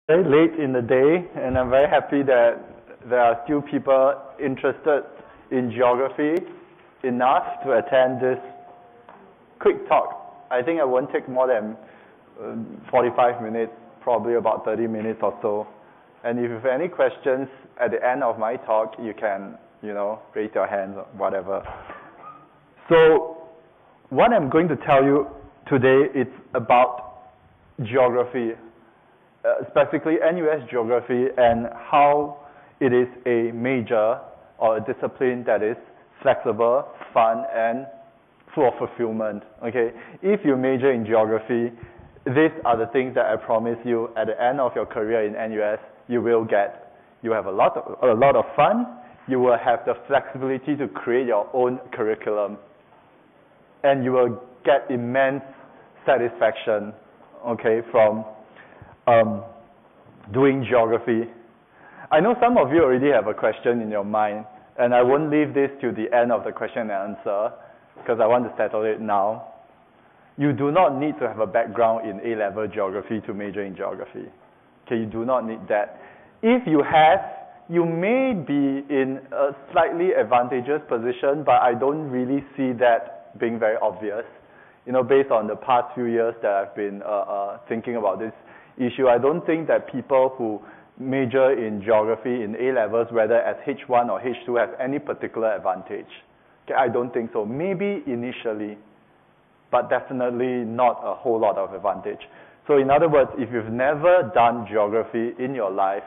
Very late in the day, and I'm very happy that there are still people interested in geography enough to attend this quick talk. I think it won't take more than 45 minutes, probably about 30 minutes or so. And if you have any questions at the end of my talk, you can, raise your hand or whatever. So what I'm going to tell you today is about geography. Specifically NUS geography and how it is a major or a discipline that is flexible, fun, and full of fulfillment. Okay, if you major in geography, these are the things that I promise you at the end of your career in NUS you will get. You have a lot of fun. You will have the flexibility to create your own curriculum, and you will get immense satisfaction. Okay, from doing geography. I know some of you already have a question in your mind, and I won't leave this to the end of the question and answer, because I want to settle it now. You do not need to have a background in A-level geography to major in geography. Okay, you do not need that. If you have, you may be in a slightly advantageous position, but I don't really see that being very obvious. Based on the past few years that I've been thinking about this issue, I don't think that people who major in geography in A-levels, whether as H1 or H2, have any particular advantage. Okay, I don't think so. Maybe initially, but definitely not a whole lot of advantage. So in other words, if you've never done geography in your life,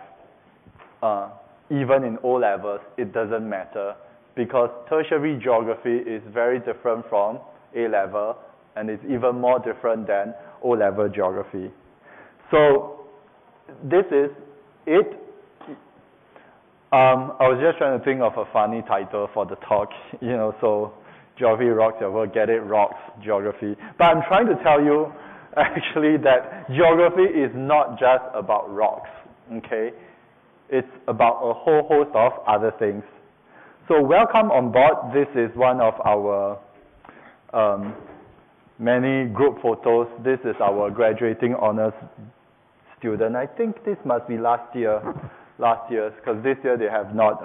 even in O-levels, it doesn't matter, because tertiary geography is very different from A-level, and it's even more different than O-level geography. So this is it. I was just trying to think of a funny title for the talk, so Geography Rocks Your World, Get It Rocks Geography. But I'm trying to tell you actually that geography is not just about rocks, okay? It's about a whole host of other things. So welcome on board. This is one of our many group photos. This is our graduating honors student. I think this must be last year's, because this year they have not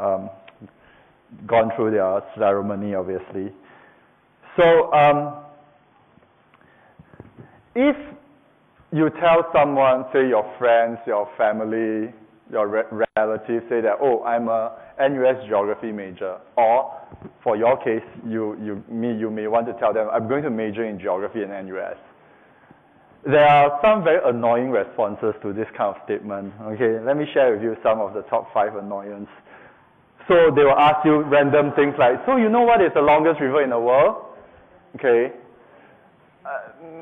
gone through their ceremony, obviously. So if you tell someone, say your friends, your family, your relatives, say that, oh, I'm a NUS geography major, or for your case, you may want to tell them, I'm going to major in geography in NUS. There are some very annoying responses to this kind of statement. Okay, let me share with you some of the top 5 annoyances. So they will ask you random things like, so you know what is the longest river in the world? Okay.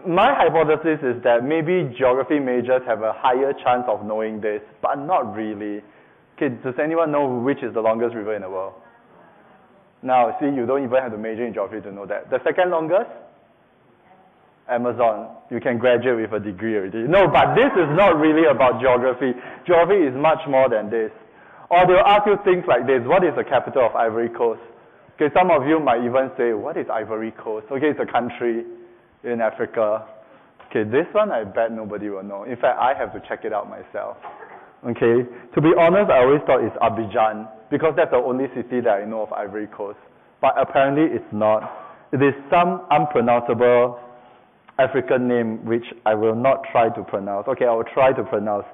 My hypothesis is that maybe geography majors have a higher chance of knowing this, but not really. Okay, does anyone know which is the longest river in the world? Now, see, you don't even have to major in geography to know that. The second longest? Amazon. You can graduate with a degree already. No, but this is not really about geography. Geography is much more than this. Or they'll ask you things like this. What is the capital of Ivory Coast? Okay, some of you might even say, what is Ivory Coast? Okay, it's a country in Africa. Okay, this one I bet nobody will know. In fact, I have to check it out myself. Okay, to be honest, I always thought it's Abidjan, because that's the only city that I know of Ivory Coast. But apparently it's not. It is some unpronounceable African name which I will not try to pronounce. Okay, I will try to pronounce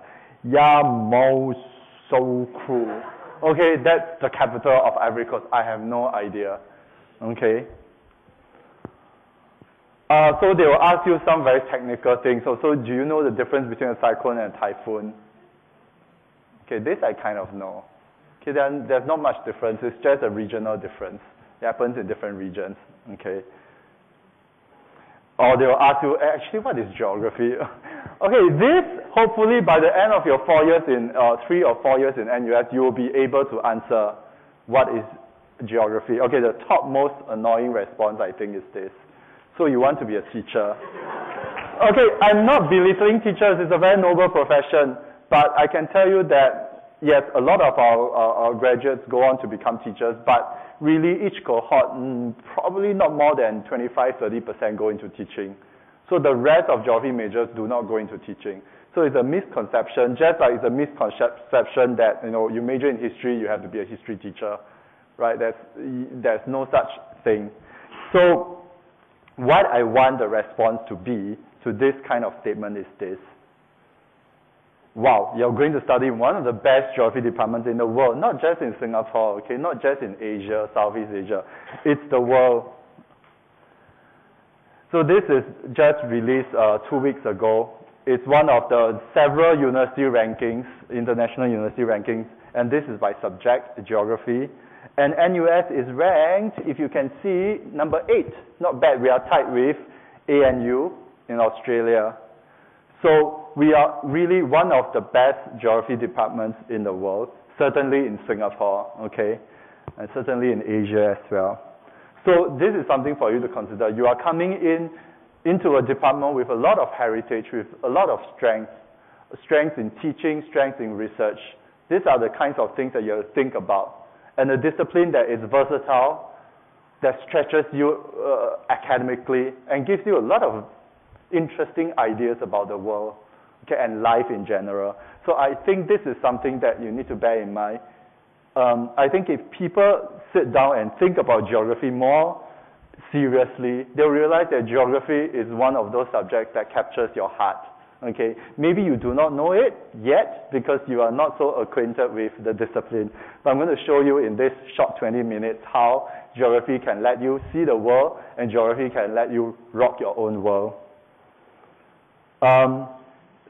Yamoussoukro. Okay, that's the capital of Ivory Coast. I have no idea. Okay. So they will ask you some very technical things. So do you know the difference between a cyclone and a typhoon? Okay, this I kind of know. Okay, then there's not much difference. It's just a regional difference. It happens in different regions. Okay. Or they will ask you, actually, what is geography? Okay, this, hopefully, by the end of your 4 years in, 3 or 4 years in NUS, you will be able to answer what is geography. Okay, the top most annoying response, I think, is this. So you want to be a teacher. Okay, I'm not belittling teachers. It's a very noble profession. But I can tell you that, yes, a lot of our graduates go on to become teachers, but really each cohort, probably not more than 25-30% go into teaching. So the rest of geography majors do not go into teaching. So it's a misconception, just like it's a misconception that, you major in history, you have to be a history teacher, right? There's no such thing. So what I want the response to be to this kind of statement is this. Wow, you're going to study in one of the best geography departments in the world, not just in Singapore, okay, not just in Asia, Southeast Asia, it's the world. So this is just released 2 weeks ago. It's one of the several university rankings, international university rankings, and this is by subject, geography. And NUS is ranked, if you can see, number 8. Not bad, we are tied with ANU in Australia. So we are really one of the best geography departments in the world, certainly in Singapore, okay, and certainly in Asia as well. So this is something for you to consider. You are coming into a department with a lot of heritage, with a lot of strength in teaching, strength in research. These are the kinds of things that you have to think about. And a discipline that is versatile, that stretches you academically, and gives you a lot of interesting ideas about the world, okay, and life in general. So I think this is something that you need to bear in mind. I think if people sit down and think about geography more seriously, they'll realize that geography is one of those subjects that captures your heart. Okay, maybe you do not know it yet because you are not so acquainted with the discipline. But I'm going to show you in this short 20 minutes how geography can let you see the world and geography can let you rock your own world.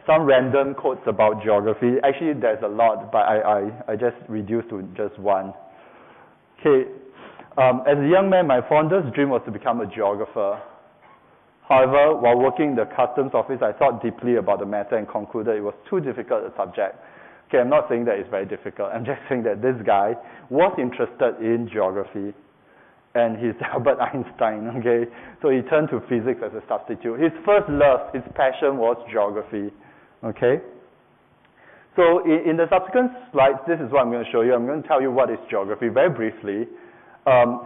Some random quotes about geography. Actually, there's a lot, but I just reduced to just one. Okay, as a young man, my fondest dream was to become a geographer. However, while working in the customs office, I thought deeply about the matter and concluded it was too difficult a subject. Okay, I'm not saying that it's very difficult. I'm just saying that this guy was interested in geography. And he's Albert Einstein, okay? So he turned to physics as a substitute. His first love, his passion was geography, okay? So in the subsequent slides, this is what I'm going to show you. I'm going to tell you what is geography very briefly.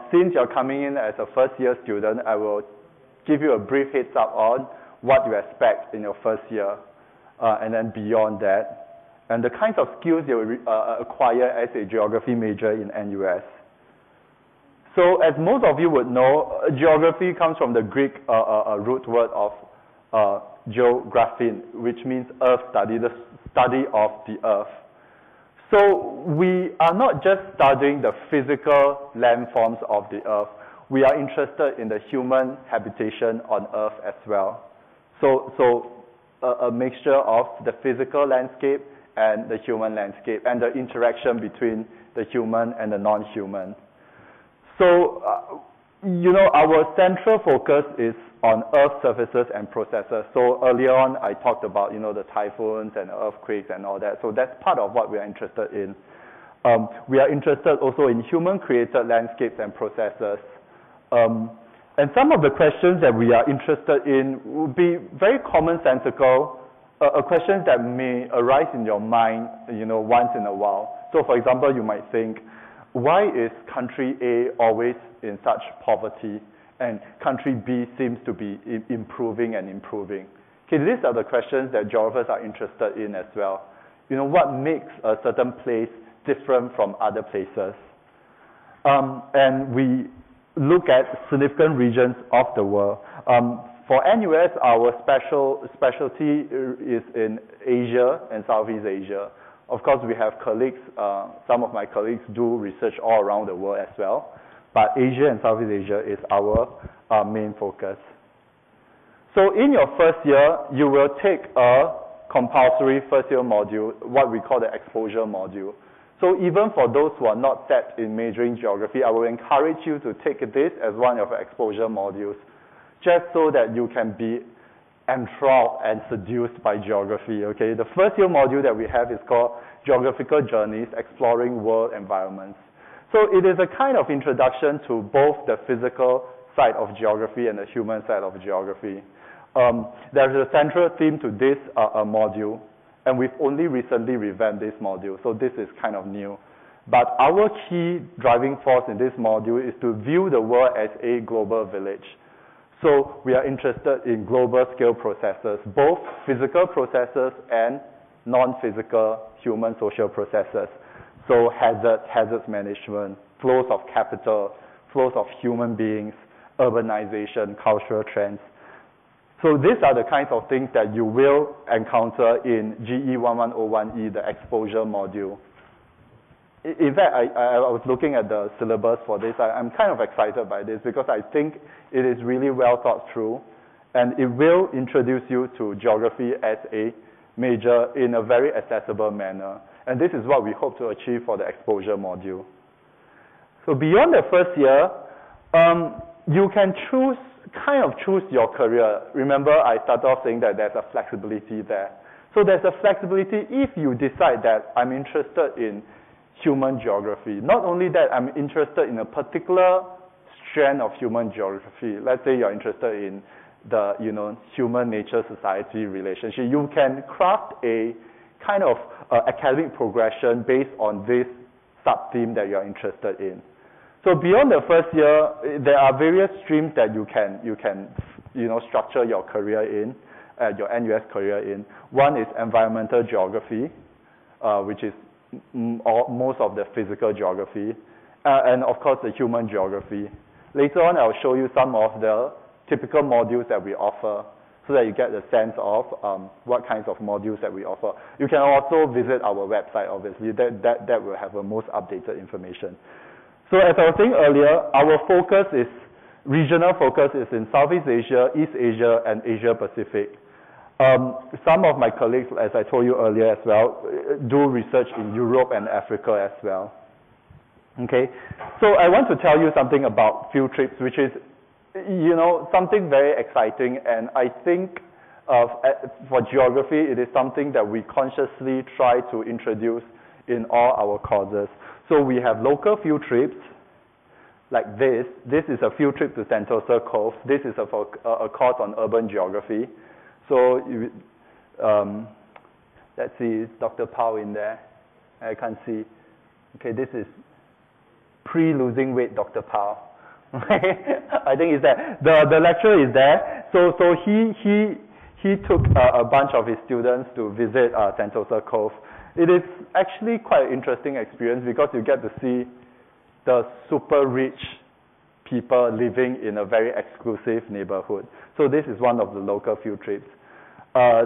Since you're coming in as a first-year student, I will give you a brief heads up on what you expect in your first year, and then beyond that, and the kinds of skills you will acquire as a geography major in NUS. So as most of you would know, geography comes from the Greek root word of geographin, which means earth study, the study of the earth. So we are not just studying the physical landforms of the earth. We are interested in the human habitation on earth as well. So a mixture of the physical landscape and the human landscape and the interaction between the human and the non-human. So, our central focus is on earth surfaces and processes. So earlier on, I talked about, the typhoons and earthquakes and all that. So that's part of what we are interested in. We are interested also in human-created landscapes and processes. And some of the questions that we are interested in will be very commonsensical, questions that may arise in your mind, once in a while. So for example, you might think, why is country A always in such poverty and country B seems to be improving and improving? Okay, these are the questions that geographers are interested in as well. What makes a certain place different from other places? And we look at significant regions of the world. For NUS, our specialty is in Asia and Southeast Asia. Of course, we have colleagues, some of my colleagues do research all around the world as well, but Asia and Southeast Asia is our main focus. So in your first year, you will take a compulsory first year module, what we call the exposure module. So even for those who are not set in majoring geography, I will encourage you to take this as one of your exposure modules, just so that you can be enthralled and seduced by geography, okay? The first year module that we have is called Geographical Journeys, Exploring World Environments. So it is a kind of introduction to both the physical side of geography and the human side of geography. There's a central theme to this module, and we've only recently revamped this module, so this is kind of new. But our key driving force in this module is to view the world as a global village. So we are interested in global scale processes, both physical processes and non-physical human social processes. So hazards management, flows of capital, flows of human beings, urbanization, cultural trends. So these are the kinds of things that you will encounter in GE 1101E, the exposure module. In fact, I was looking at the syllabus for this. I'm kind of excited by this because I think it is really well thought through, and it will introduce you to geography as a major in a very accessible manner. And this is what we hope to achieve for the exposure module. So beyond the first year, you can kind of choose your career. Remember, I started off saying that there's a flexibility there. So there's a flexibility if you decide that I'm interested in human geography. Not only that, I'm interested in a particular strand of human geography. Let's say you're interested in the human nature society relationship. You can craft a kind of academic progression based on this sub-theme that you're interested in. So beyond the first year, there are various streams that you can structure your career in, your NUS career in. One is environmental geography, which is most of the physical geography, and of course the human geography. Later on, I'll show you some of the typical modules that we offer so that you get a sense of what kinds of modules that we offer. You can also visit our website, obviously. That will have the most updated information. So as I was saying earlier, our regional focus is in Southeast Asia, East Asia, and Asia Pacific. Some of my colleagues, as I told you earlier as well, do research in Europe and Africa as well. Okay, so I want to tell you something about field trips, which is, something very exciting, and I think for geography, it is something that we consciously try to introduce in all our courses. So we have local field trips, like this. This is a field trip to Sentosa Cove. This is a course on urban geography. So let's see, is Dr. Pao in there? I can't see. Okay, this is pre-losing weight Dr. Pao. I think he's there. The lecturer is there. So he took a bunch of his students to visit Sentosa Cove. It is actually quite an interesting experience because you get to see the super rich people living in a very exclusive neighborhood. So this is one of the local field trips.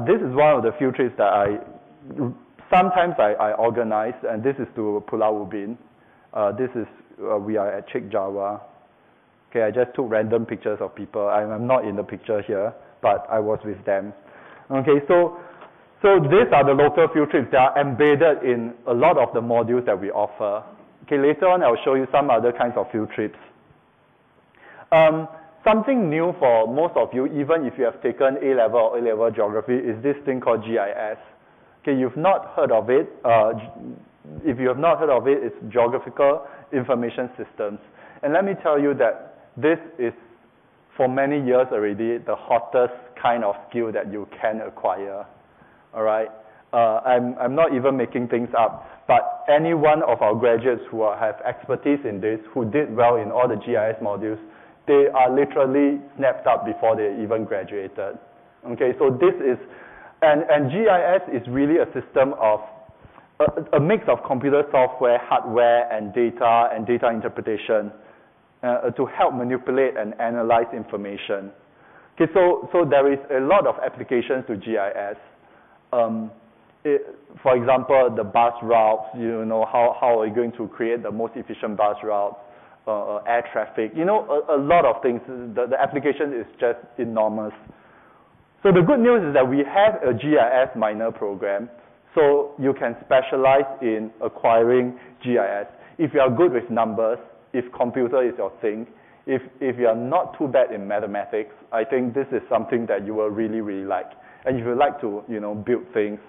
This is one of the field trips that sometimes I organize, and this is to Pulau Ubin. We are at Chek Jawa. Okay, I just took random pictures of people. I'm not in the picture here, but I was with them. Okay, so these are the local field trips. They are embedded in a lot of the modules that we offer. Okay, later on I'll show you some other kinds of field trips. Something new for most of you, even if you have taken A-level or A-level geography, is this thing called GIS. Okay, you've not heard of it. If you have not heard of it, it's Geographical Information Systems. And let me tell you that this is, for many years already, the hottest kind of skill that you can acquire. All right? I'm not even making things up, but any one of our graduates who have expertise in this, who did well in all the GIS modules, they are literally snapped up before they even graduated. Okay, so this is, and GIS is really a system of, a mix of computer software, hardware, and data interpretation to help manipulate and analyze information. Okay, so there is a lot of applications to GIS. For example, the bus routes, how are you going to create the most efficient bus routes? Air traffic, a lot of things. The application is just enormous. So the good news is that we have a GIS minor program, so you can specialize in acquiring GIS. If you are good with numbers, if computer is your thing, if you are not too bad in mathematics, I think this is something that you will really, really like. And if you like to, build things,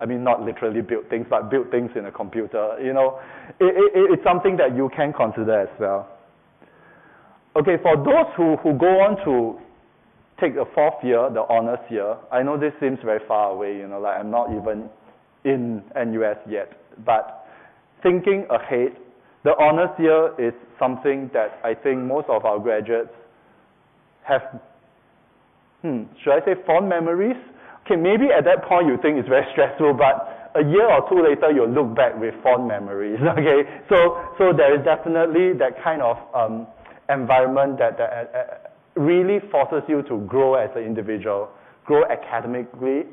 I mean, not literally build things, but build things in a computer, it's something that you can consider as well. Okay, for those who go on to take the fourth year, the honors year, I know this seems very far away, like I'm not even in NUS yet, but thinking ahead, the honors year is something that I think most of our graduates have should I say fond memories? Okay, maybe at that point you think it's very stressful, but a year or two later you'll look back with fond memories. Okay, so there is definitely that kind of environment that really forces you to grow as an individual, grow academically,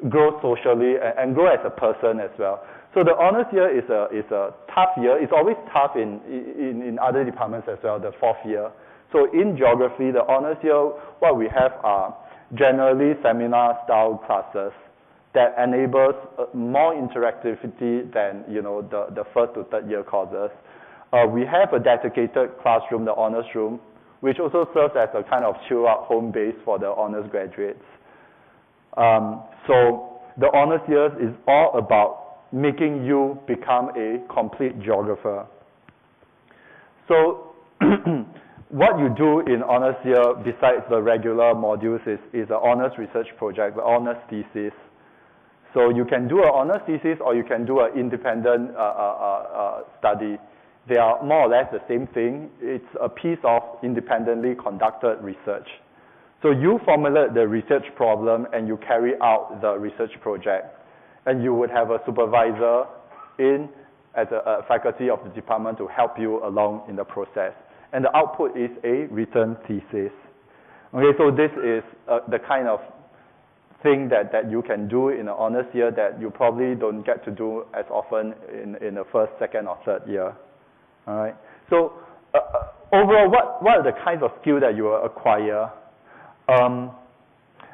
grow socially, and grow as a person as well. So the honors year is a tough year. It's always tough in other departments as well, the fourth year. So in geography, the honors year, what we have are generally seminar-style classes that enables more interactivity than the first to third year courses. We have a dedicated classroom, the honors room, which also serves as a kind of chill-out home base for the honors graduates. So the honors year is all about making you become a complete geographer. So what you do in honors year, besides the regular modules, is an honors research project, the honors thesis. So you can do an honors thesis or you can do an independent study. They are more or less the same thing. It's a piece of independently conducted research. So you formulate the research problem and you carry out the research project. And you would have a supervisor as a faculty of the department to help you along in the process. And the output is a written thesis. Okay, so this is the kind of thing that you can do in an honors year that you probably don't get to do as often in the first, second, or third year. All right. So overall, what are the kinds of skills that you will acquire?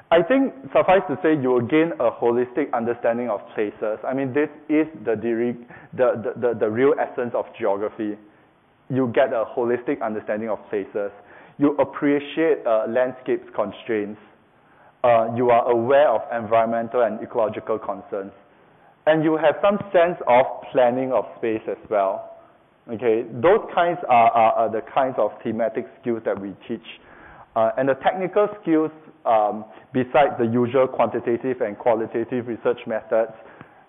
I think suffice to say you will gain a holistic understanding of places. I mean, this is the real essence of geography. You get a holistic understanding of places. You appreciate landscape's constraints. You are aware of environmental and ecological concerns. And you have some sense of planning of space as well. Okay, those kinds are the kinds of thematic skills that we teach. And the technical skills, besides the usual quantitative and qualitative research methods,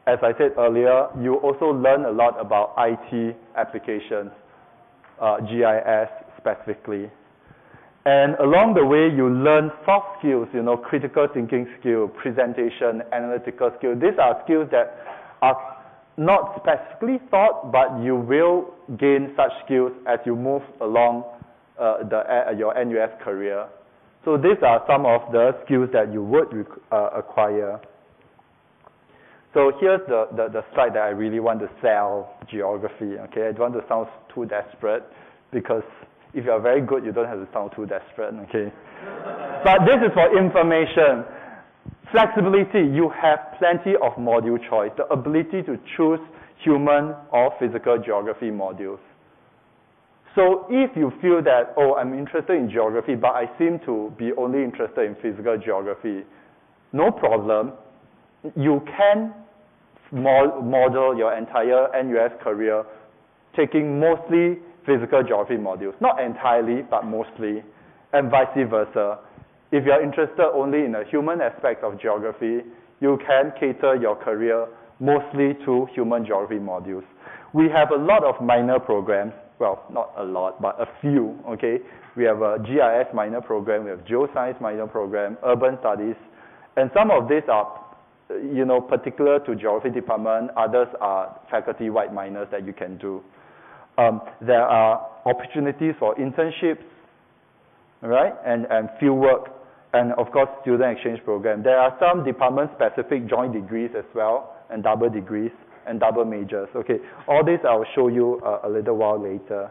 as I said earlier, you also learn a lot about IT applications, GIS specifically. And along the way, you learn soft skills, critical thinking skill, presentation, analytical skill. These are skills that are not specifically taught, but you will gain such skills as you move along your NUS career. So these are some of the skills that you would acquire. So here's the slide that I really want to sell geography. Okay, I don't want to sound too desperate, because if you are very good, you don't have to sound too desperate. Okay, but this is for information. Flexibility, you have plenty of module choice, the ability to choose human or physical geography modules. So if you feel that, I'm interested in geography, but I seem to be only interested in physical geography, no problem. You can model your entire NUS career taking mostly physical geography modules. Not entirely, but mostly, and vice versa. If you're interested only in the human aspect of geography, you can cater your career mostly to human geography modules. We have a lot of minor programs. Well, not a lot, but a few, okay? We have a GIS minor program, we have geoscience minor program, urban studies, and some of these are, particular to geography department. Others are faculty-wide minors that you can do. There are opportunities for internships, right, and field work, and of course, student exchange program. There are some department-specific joint degrees as well, and double degrees, and double majors. Okay, all this I will show you a little while later.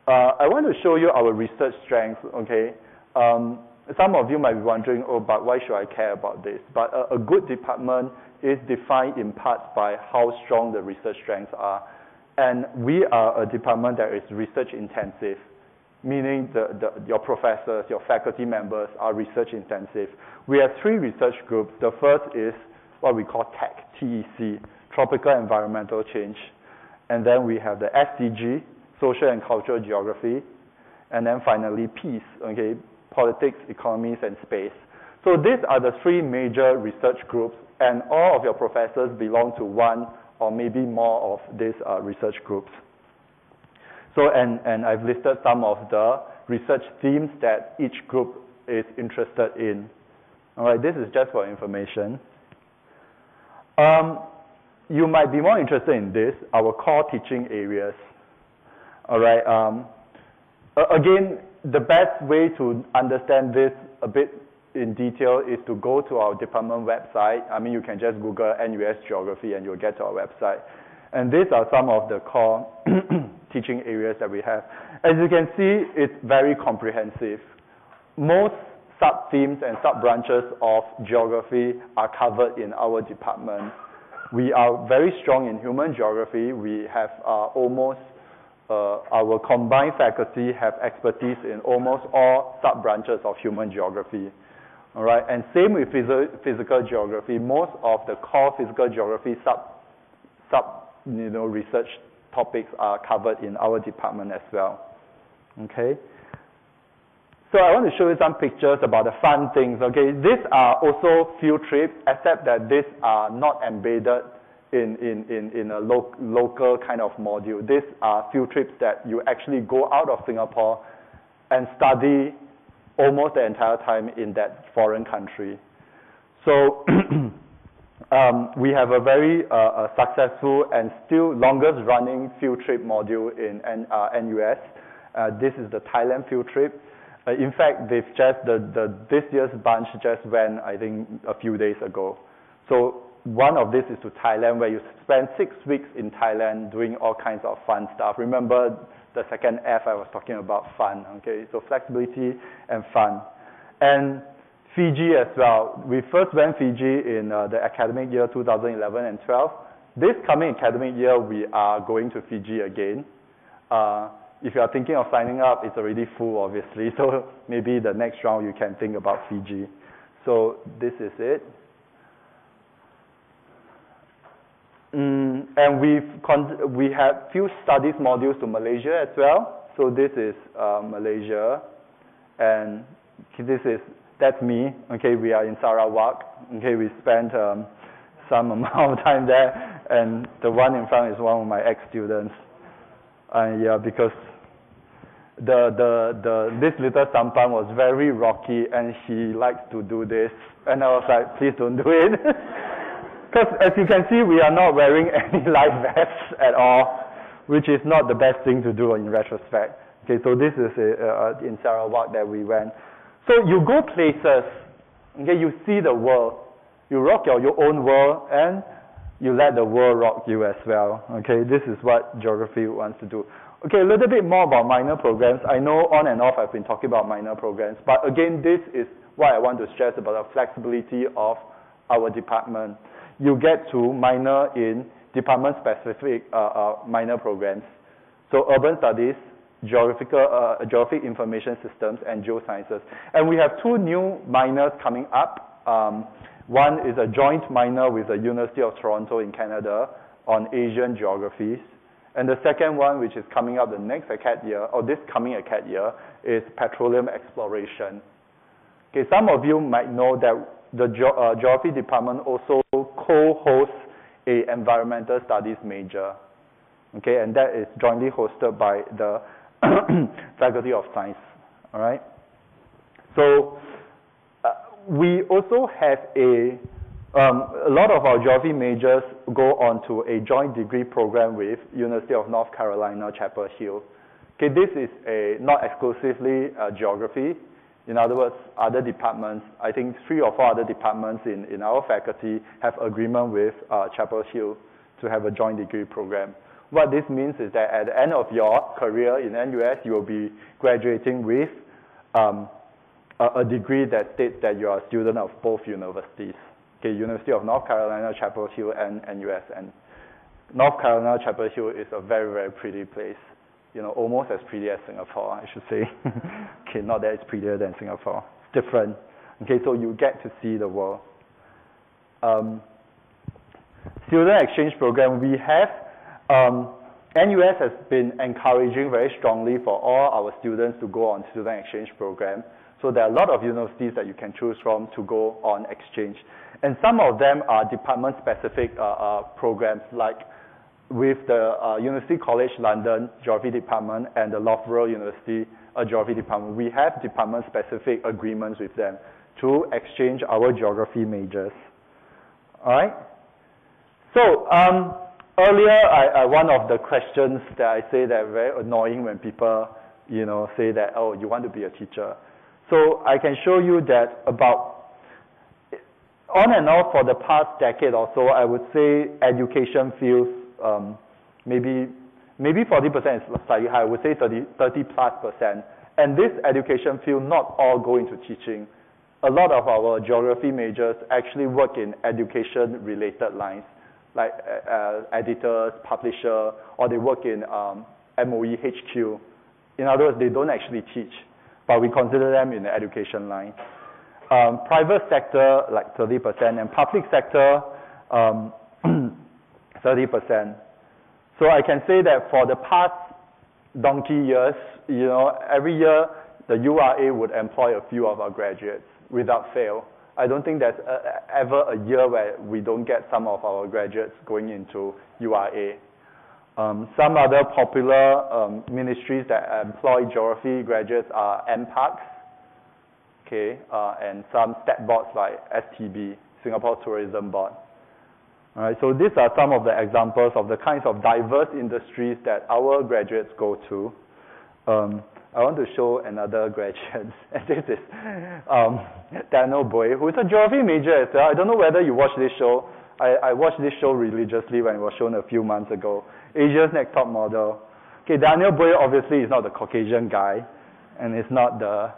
I want to show you our research strengths. Okay, some of you might be wondering, but why should I care about this? But a good department is defined in part by how strong the research strengths are, and we are a department that is research intensive, meaning your professors, your faculty members are research intensive. We have 3 research groups. The first is what we call TEC, Tropical Environmental Change. And then we have the SCG, Social and Cultural Geography. And then finally, PEACE, okay, Politics, Economies, and Space. So these are the 3 major research groups, and all of your professors belong to one or maybe more of these research groups. So, and I've listed some of the research themes that each group is interested in. All right, this is just for information. You might be more interested in this, our core teaching areas. All right. Again, the best way to understand this a bit in detail is to go to our department website. I mean, you can just Google NUS Geography and you'll get to our website. And these are some of the core teaching areas that we have. As you can see, it's very comprehensive. Most sub-themes and sub-branches of geography are covered in our department. We are very strong in human geography. We have our combined faculty have expertise in almost all sub-branches of human geography. All right, and same with physical geography. Most of the core physical geography research topics are covered in our department as well. Okay. So I want to show you some pictures about the fun things. Okay, these are also field trips, except that these are not embedded in a local kind of module. These are field trips that you actually go out of Singapore and study almost the entire time in that foreign country. So we have a very successful and still longest running field trip module in NUS. This is the Thailand field trip. In fact, they've just this year's bunch just went, I think, a few days ago. So one of this is to Thailand, where you spend 6 weeks in Thailand doing all kinds of fun stuff. Remember the second F I was talking about, fun. Okay, so flexibility and fun. And Fiji as well. We first went Fiji in the academic year 2011 and 12. This coming academic year, we are going to Fiji again. If you are thinking of signing up, it's already full, obviously. So maybe the next round you can think about Fiji. So this is it. And we have few studies modules to Malaysia as well. So this is Malaysia, and that's me. Okay, we are in Sarawak. Okay, we spent some amount of time there, and the one in front is one of my ex-students. Yeah, because this little sampan was very rocky, and she likes to do this, and I was like, please don't do it. Because as you can see, we are not wearing any life vests at all, which is not the best thing to do in retrospect. Okay, so this is in Sarawak that we went. So you go places, okay, you see the world. You rock your own world, and you let the world rock you as well. Okay, this is what geography wants to do. Okay, a little bit more about minor programs. I know on and off I've been talking about minor programs, but again, this is what I want to stress about the flexibility of our department. You get to minor in department-specific minor programs. So urban studies, geographic information systems, and geosciences. And we have 2 new minors coming up. One is a joint minor with the University of Toronto in Canada on Asian geographies. And the second one, which is coming up the next acad year, or this coming acad year, is petroleum exploration. Okay, some of you might know that the geography department also co-hosts a environmental studies major. Okay, and that is jointly hosted by the Faculty of Science. All right. So we also have a lot of our geography majors go on to a joint degree program with University of North Carolina, Chapel Hill. Okay, this is not exclusively geography. In other words, other departments, I think 3 or 4 other departments in our faculty have agreement with Chapel Hill to have a joint degree program. What this means is that at the end of your career in NUS, you will be graduating with a degree that states that you are a student of both universities. Okay, University of North Carolina, Chapel Hill, and NUS. And North Carolina, Chapel Hill is a very, very pretty place. You know, almost as pretty as Singapore, I should say. Okay, not that it's prettier than Singapore. It's different. Okay, so you get to see the world. Student exchange program, we have, NUS has been encouraging very strongly for all our students to go on student exchange program. So there are a lot of universities that you can choose from to go on exchange. And some of them are department-specific programs, like with the University College London Geography Department and the Loughborough University Geography Department, we have department-specific agreements with them to exchange our geography majors. All right? So, earlier, one of the questions that I say that are very annoying when people, say that, oh, you want to be a teacher. So I can show you that about, on and off for the past decade or so, I would say education fields, maybe 40% is slightly higher, I would say 30+%. And this education field not all go into teaching. A lot of our geography majors actually work in education-related lines, like editors, publisher, or they work in MOE HQ. In other words, they don't actually teach, but we consider them in the education line. Private sector, like 30%, and public sector, 30%. So I can say that for the past donkey years, every year the URA would employ a few of our graduates without fail. I don't think there's ever a year where we don't get some of our graduates going into URA. Some other popular ministries that employ geography graduates are NPARCs, okay, and some stat boards like STB, Singapore Tourism Board. All right, so these are some of the examples of the kinds of diverse industries that our graduates go to. I want to show another graduate. This is Daniel Boy, who is a geography major as well. I don't know whether you watch this show. I watched this show religiously when it was shown a few months ago. Asia's Next Top Model. Okay, Daniel Boy obviously is not the Caucasian guy, and it's not the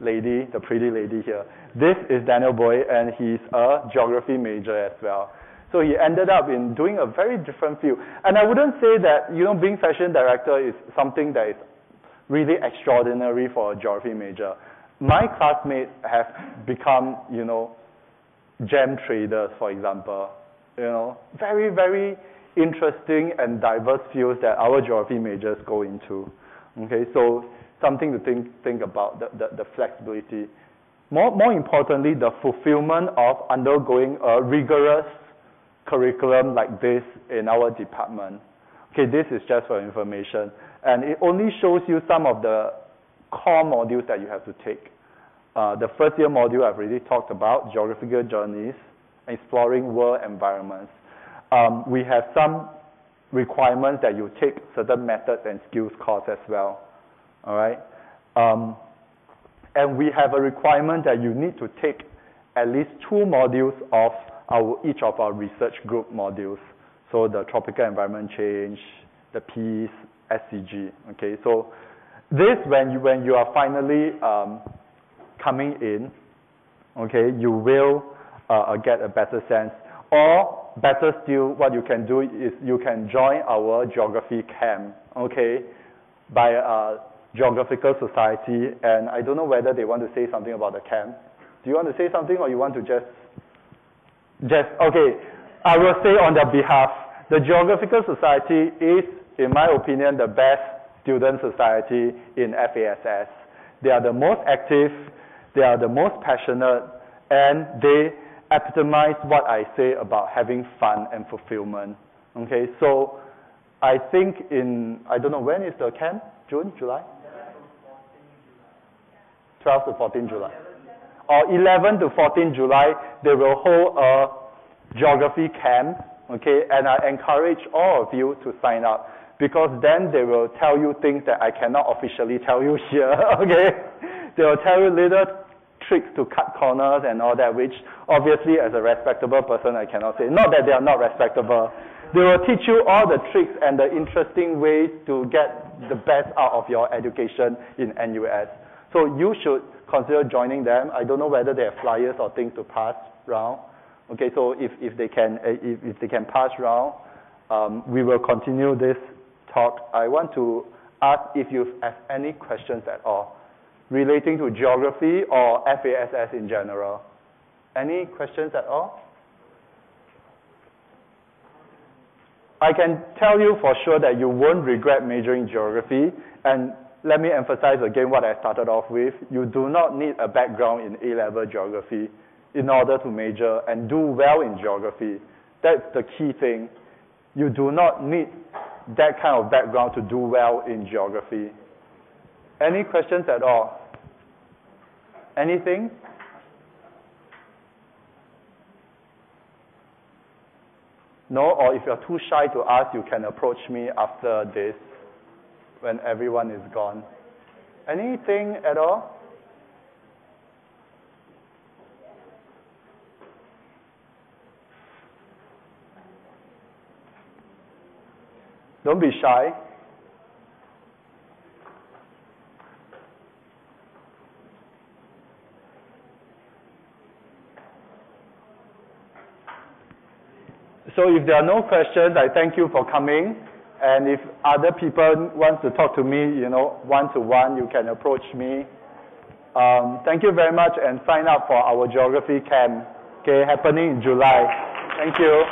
lady, the pretty lady here. This is Daniel Boy, and he's a geography major as well. So he ended up in doing a very different field. And I wouldn't say that, being fashion director is something that is really extraordinary for a geography major. My classmates have become, gem traders, for example. Very, very interesting and diverse fields that our geography majors go into. Okay, so something to think about, the flexibility. More importantly, the fulfillment of undergoing a rigorous curriculum like this in our department. Okay, this is just for information. And it only shows you some of the core modules that you have to take. The first year module I've already talked about, geographical journeys, exploring world environments. We have some requirements that you take certain methods and skills course as well. All right? And we have a requirement that you need to take at least 2 modules of each of our research group modules. So the tropical environment change, the peace, SCG. Okay, so this when you are finally coming in, okay, you will get a better sense. Or better still, what you can do is you can join our geography camp, okay, by a geographical society. And I don't know whether they want to say something about the camp. Do you want to say something, or you want to just okay, I will say on their behalf, the Geographical Society is, in my opinion, the best student society in FASS. They are the most active, they are the most passionate, and they epitomize what I say about having fun and fulfillment. Okay, so I think I don't know, when is the camp? June, July? 12 to 14 July. Or 11 to 14 July, they will hold a geography camp, okay, and I encourage all of you to sign up, because then they will tell you things that I cannot officially tell you here, okay? They will tell you little tricks to cut corners and all that, which obviously as a respectable person I cannot say. Not that they are not respectable. They will teach you all the tricks and the interesting ways to get the best out of your education in NUS. So you should consider joining them. I don't know whether they have flyers or things to pass around. Okay, so if they can pass around, we will continue this talk. I want to ask if you have any questions at all relating to geography or FASS in general. Any questions at all? I can tell you for sure that you won't regret majoring in geography, and let me emphasize again what I started off with. You do not need a background in A-level geography in order to major and do well in geography. That's the key thing. you do not need that kind of background to do well in geography. Any questions at all? Anything? No? Or if you're too shy to ask, you can approach me after this when everyone is gone. Anything at all? Don't be shy. So if there are no questions, I thank you for coming. And if other people want to talk to me, one-to-one, you can approach me. Thank you very much, and sign up for our geography camp, happening in July. Thank you.